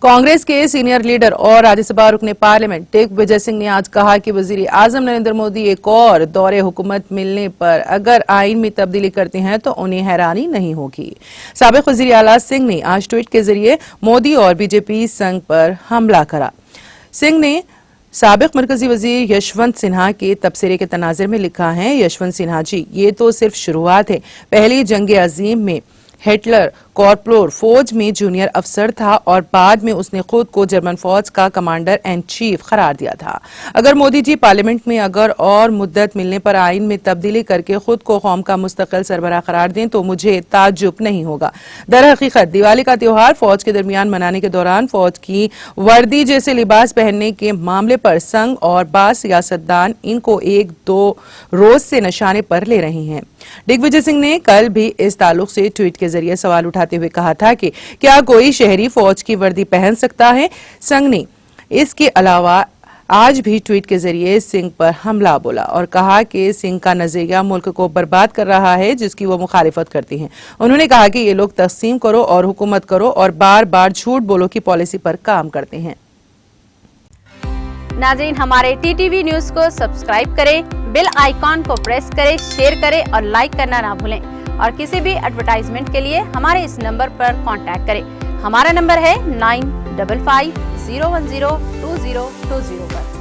कांग्रेस के senior leader और राज्यसभा रुकने पार्लियामेंट दिग्विजय सिंह ने आज कहा कि वजीर आजम नरेंद्र मोदी एक और दौरे हुकूमत मिलने पर अगर आइन में तब्दीली करते हैं तो उन्हें हैरानी नहीं होगी। साबिक वजीर आला सिंह ने आज ट्वीट के जरिए मोदी और बीजेपी संघ पर हमला करा। सिंह ने साबिक मरकजी वजीर यशवंत सिन्हा के तबसरे के तनाज़ुर में लिखा है, यशवंत सिन्हा जी, ये तो सिर्फ शुरुआत है। पहली जंग अजीम में हिटलर कॉर्पोरल फौज में जूनियर अफसर था और बाद में उसने खुद को जर्मन फौज का कमांडर एंड चीफ करार दिया था। अगर मोदी जी पार्लियामेंट में अगर और मुद्दत मिलने पर आइन में तब्दीली करके खुद को कौम का मुस्तकिल सरबराह करार दें तो मुझे ताज्जुब नहीं होगा। दर हकीकत दिवाली का त्योहार फौज के दरमियान मनाने के दौरान फौज की वर्दी जैसे लिबास पहनने के मामले पर संघ और बास सियासतदान इनको एक दो रोज से निशाने पर ले रहे हैं। दिग्विजय सिंह ने कल भी इस ताल्लुक से ट्वीट के जरिए सवाल उठाते हुए कहा था कि क्या कोई शहरी फौज की वर्दी पहन सकता है। संघ ने इसके अलावा आज भी ट्वीट के जरिए सिंह पर हमला बोला और कहा कि सिंह का नजरिया मुल्क को बर्बाद कर रहा है जिसकी वो मुखालिफत करती हैं। उन्होंने कहा कि ये लोग तक़सीम करो और हुकूमत करो और बार बार झूठ बोलो की पॉलिसी पर काम करते हैं। नाज़रीन, हमारे टीटीवी न्यूज़ को सब्सक्राइब करें, बेल आइकॉन को प्रेस करें, शेयर करें और लाइक करना ना भूलें। और किसी भी एडवर्टाइजमेंट के लिए हमारे इस नंबर पर कांटेक्ट करें। हमारा नंबर है 9550102020 पर।